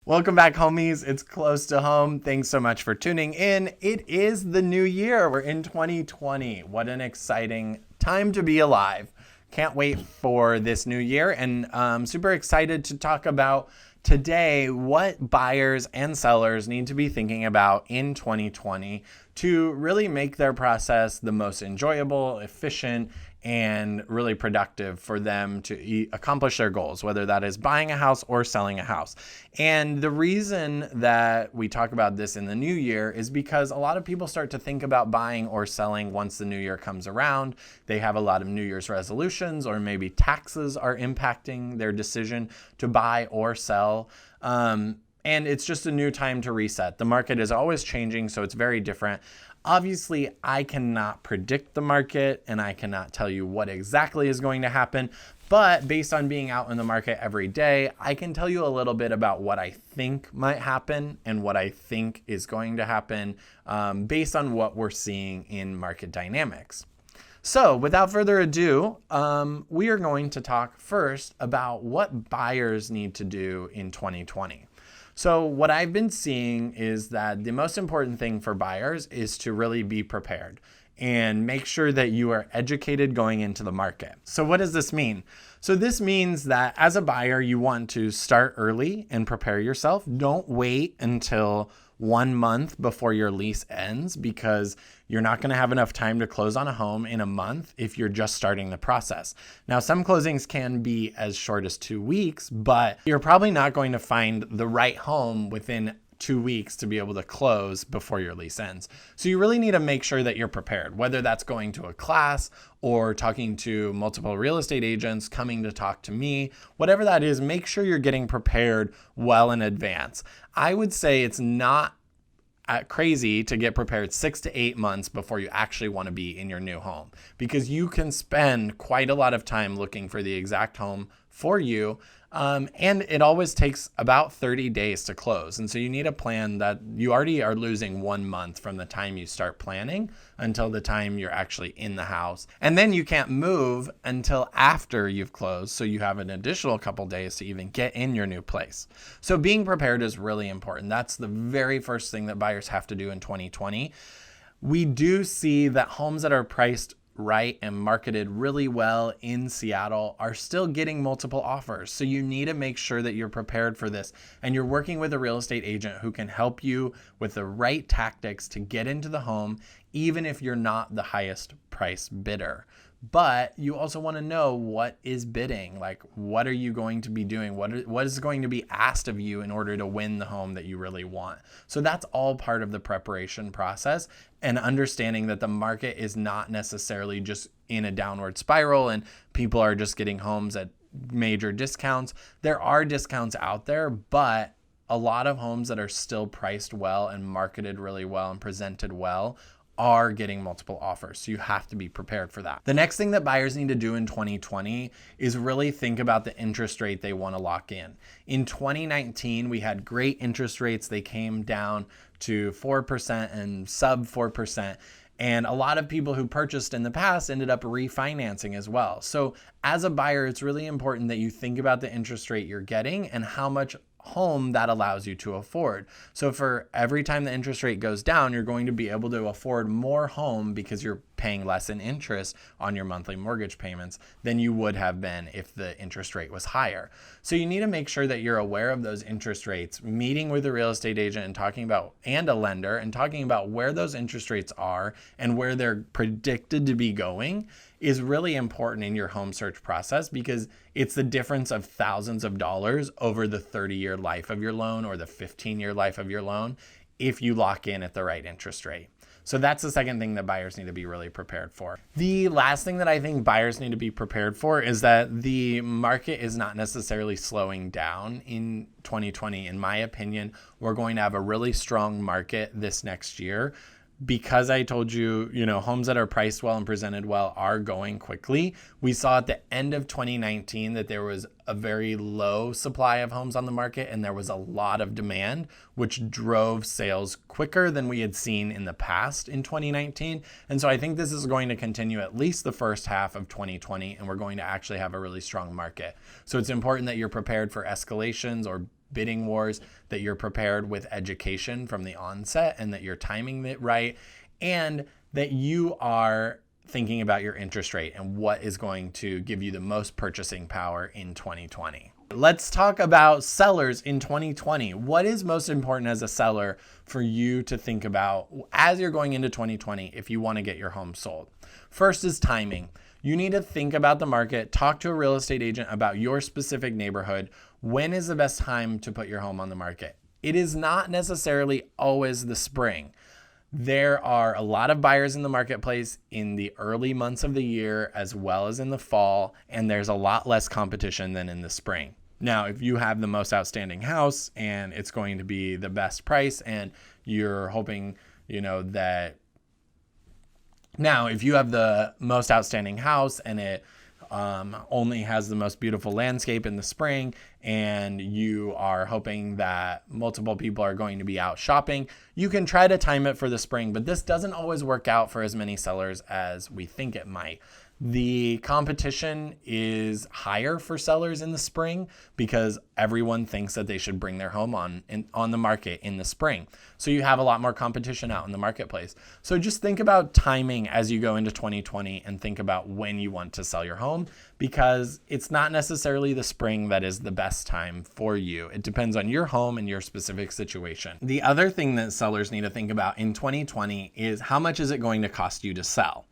Welcome back, homies. It's close to home. Thanks so much for tuning in. It is the new year. We're in 2020. What an exciting time to be alive. Can't wait for this new year, and I'm super excited to talk about today what buyers and sellers need to be thinking about in 2020 to really make their process the most enjoyable, efficient, and really productive for them to accomplish their goals, whether that is buying a house or selling a house. And the reason that we talk about this in the new year is because a lot of people start to think about buying or selling once the new year comes around. They have a lot of New Year's resolutions, or maybe taxes are impacting their decision to buy or sell. And it's just a new time to reset. The market is always changing, so it's very different. Obviously, I cannot predict the market and I cannot tell you what exactly is going to happen, but based on being out in the market every day, I can tell you a little bit about what I think might happen and what I think is going to happen based on what we're seeing in market dynamics. So without further ado, we are going to talk first about what buyers need to do in 2020. So what I've been seeing is that the most important thing for buyers is to really be prepared and make sure that you are educated going into the market. So what does this mean? So this means that as a buyer, you want to start early and prepare yourself. Don't wait until 1 month before your lease ends, because you're not going to have enough time to close on a home in a month if you're just starting the process. Now, some closings can be as short as 2 weeks, but you're probably not going to find the right home within 2 weeks to be able to close before your lease ends. So you really need to make sure that you're prepared, whether that's going to a class or talking to multiple real estate agents, coming to talk to me, whatever that is, make sure you're getting prepared well in advance. I would say it's not crazy to get prepared 6 to 8 months before you actually want to be in your new home, because you can spend quite a lot of time looking for the exact home for you. And it always takes about 30 days to close. And so you need a plan that you already are losing 1 month from the time you start planning until the time you're actually in the house. And then you can't move until after you've closed. So you have an additional couple days to even get in your new place. So being prepared is really important. That's the very first thing that buyers have to do in 2020. We do see that homes that are priced right and marketed really well in Seattle are still getting multiple offers. So you need to make sure that you're prepared for this and you're working with a real estate agent who can help you with the right tactics to get into the home, even if you're not the highest price bidder. But you also want to know what is bidding, like what are you going to be doing? What is going to be asked of you in order to win the home that you really want? So that's all part of the preparation process, and understanding that the market is not necessarily just in a downward spiral and people are just getting homes at major discounts. There are discounts out there, but a lot of homes that are still priced well and marketed really well and presented well are getting multiple offers. So you have to be prepared for that. The next thing that buyers need to do in 2020 is really think about the interest rate they want to lock in. In 2019, we had great interest rates. They came down to 4% and sub 4%. And a lot of people who purchased in the past ended up refinancing as well. So as a buyer, it's really important that you think about the interest rate you're getting and how much home that allows you to afford. So for every time the interest rate goes down, you're going to be able to afford more home because you're paying less in interest on your monthly mortgage payments than you would have been if the interest rate was higher. So you need to make sure that you're aware of those interest rates, meeting with a real estate agent and talking about, and a lender, and talking about where those interest rates are and where they're predicted to be going is really important in your home search process, because it's the difference of thousands of dollars over the 30-year life of your loan or the 15-year life of your loan if you lock in at the right interest rate. So that's the second thing that buyers need to be really prepared for. The last thing that I think buyers need to be prepared for is that the market is not necessarily slowing down in 2020. In my opinion, we're going to have a really strong market this next year. Because I told you, homes that are priced well and presented well are going quickly. We saw at the end of 2019 that there was a very low supply of homes on the market and there was a lot of demand, which drove sales quicker than we had seen in the past in 2019. And so I think this is going to continue at least the first half of 2020, and we're going to actually have a really strong market. So it's important that you're prepared for escalations or bidding wars, that you're prepared with education from the onset and that you're timing it right, and that you are thinking about your interest rate and what is going to give you the most purchasing power in 2020. Let's talk about sellers in 2020. What is most important as a seller for you to think about as you're going into 2020 if you want to get your home sold? First is timing. You need to think about the market, talk to a real estate agent about your specific neighborhood. When is the best time to put your home on the market? It is not necessarily always the spring. There are a lot of buyers in the marketplace in the early months of the year as well as in the fall, and there's a lot less competition than in the spring. Now, if you have the most outstanding house and it's going to be the best price and you're hoping, that now if you have the most outstanding house and it only has the most beautiful landscape in the spring and you are hoping that multiple people are going to be out shopping, you can try to time it for the spring, but this doesn't always work out for as many sellers as we think it might. The competition is higher for sellers in the spring because everyone thinks that they should bring their home on the market in the spring. So you have a lot more competition out in the marketplace. So just think about timing as you go into 2020 and think about when you want to sell your home, because it's not necessarily the spring that is the best time for you. It depends on your home and your specific situation. The other thing that sellers need to think about in 2020 is how much is it going to cost you to sell?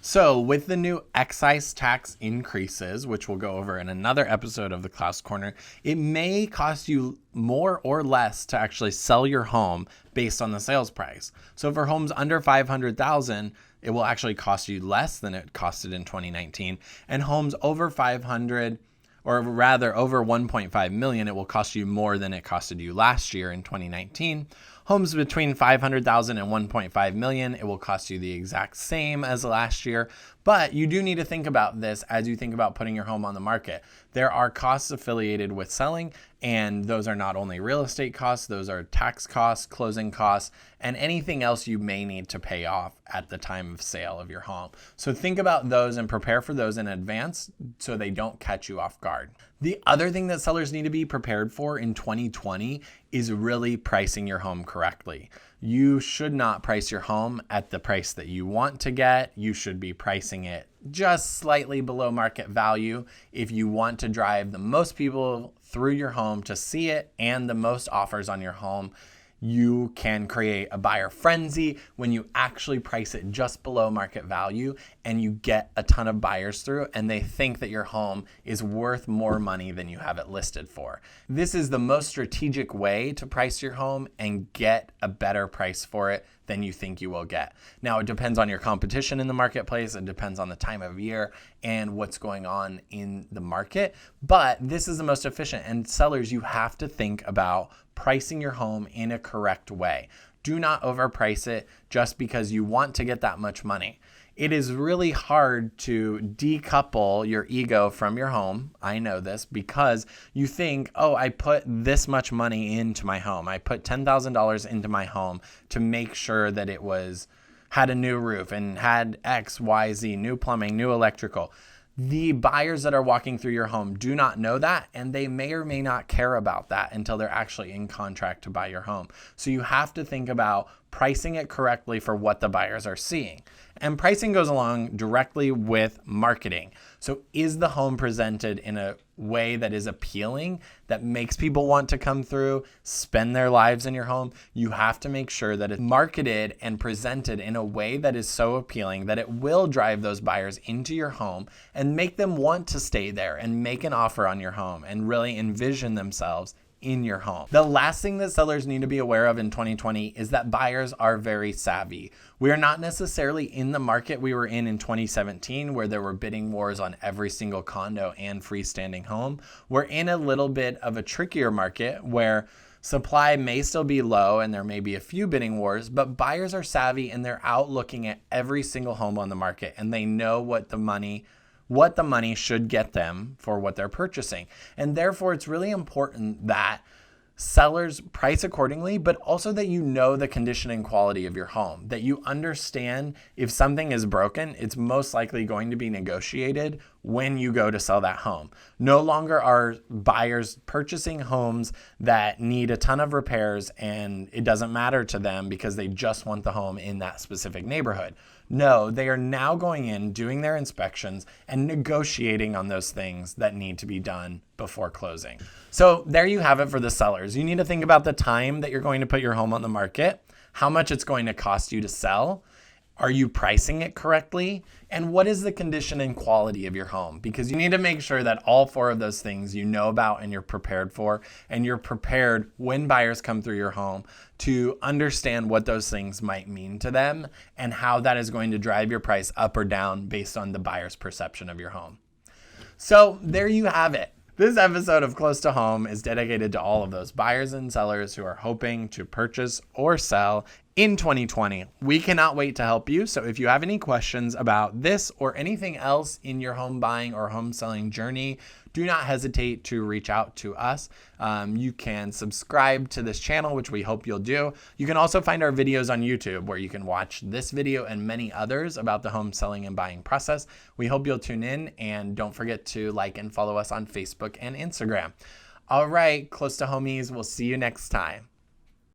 So with the new excise tax increases, which we'll go over in another episode of the Klaus Corner, it may cost you more or less to actually sell your home based on the sales price. So for homes under $500,000, it will actually cost you less than it costed in 2019. And homes over 500, or rather over 1.5 million, it will cost you more than it costed you last year in 2019. Homes between 500,000 and 1.5 million, it will cost you the exact same as last year. But you do need to think about this as you think about putting your home on the market. There are costs affiliated with selling, and those are not only real estate costs, those are tax costs, closing costs, and anything else you may need to pay off at the time of sale of your home. So think about those and prepare for those in advance so they don't catch you off guard. The other thing that sellers need to be prepared for in 2020 is really pricing your home correctly. You should not price your home at the price that you want to get. You should be pricing it just slightly below market value if you want to drive the most people through your home to see it and the most offers on your home. You can create a buyer frenzy when you actually price it just below market value and you get a ton of buyers through and they think that your home is worth more money than you have it listed for. This is the most strategic way to price your home and get a better price for it than you think you will get. Now, it depends on your competition in the marketplace. It depends on the time of year and what's going on in the market. But this is the most efficient. And sellers, you have to think about pricing your home in a correct way. Do not overprice it just because you want to get that much money. It is really hard to decouple your ego from your home. I know this because you think, oh, I put this much money into my home. I put $10,000 into my home to make sure that it had a new roof and had X, Y, Z, new plumbing, new electrical. The buyers that are walking through your home do not know that, and they may or may not care about that until they're actually in contract to buy your home. So you have to think about pricing it correctly for what the buyers are seeing. And pricing goes along directly with marketing. So is the home presented in a way that is appealing, that makes people want to come through, spend their lives in your home? You have to make sure that it's marketed and presented in a way that is so appealing that it will drive those buyers into your home and make them want to stay there and make an offer on your home and really envision themselves in your home. The last thing that sellers need to be aware of in 2020 is that buyers are very savvy. We are not necessarily in the market we were in 2017, where there were bidding wars on every single condo and freestanding home. We're in a little bit of a trickier market where supply may still be low and there may be a few bidding wars, but buyers are savvy and they're out looking at every single home on the market and they know what the money should get them for what they're purchasing. And therefore, it's really important that sellers price accordingly, but also that you know the condition and quality of your home, that you understand if something is broken, it's most likely going to be negotiated when you go to sell that home. No longer are buyers purchasing homes that need a ton of repairs and it doesn't matter to them because they just want the home in that specific neighborhood. No, they are now going in, doing their inspections, and negotiating on those things that need to be done before closing. So there you have it for the sellers. You need to think about the time that you're going to put your home on the market, how much it's going to cost you to sell. Are you pricing it correctly? And what is the condition and quality of your home? Because you need to make sure that all four of those things you know about and you're prepared for, and you're prepared when buyers come through your home to understand what those things might mean to them and how that is going to drive your price up or down based on the buyer's perception of your home. So there you have it. This episode of Close to Home is dedicated to all of those buyers and sellers who are hoping to purchase or sell in 2020. We cannot wait to help you. So if you have any questions about this or anything else in your home buying or home selling journey, do not hesitate to reach out to us. You can subscribe to this channel, which we hope you'll do. You can also find our videos on YouTube where you can watch this video and many others about the home selling and buying process. We hope you'll tune in, and don't forget to like and follow us on Facebook and Instagram. All right, Close to Homies, we'll see you next time.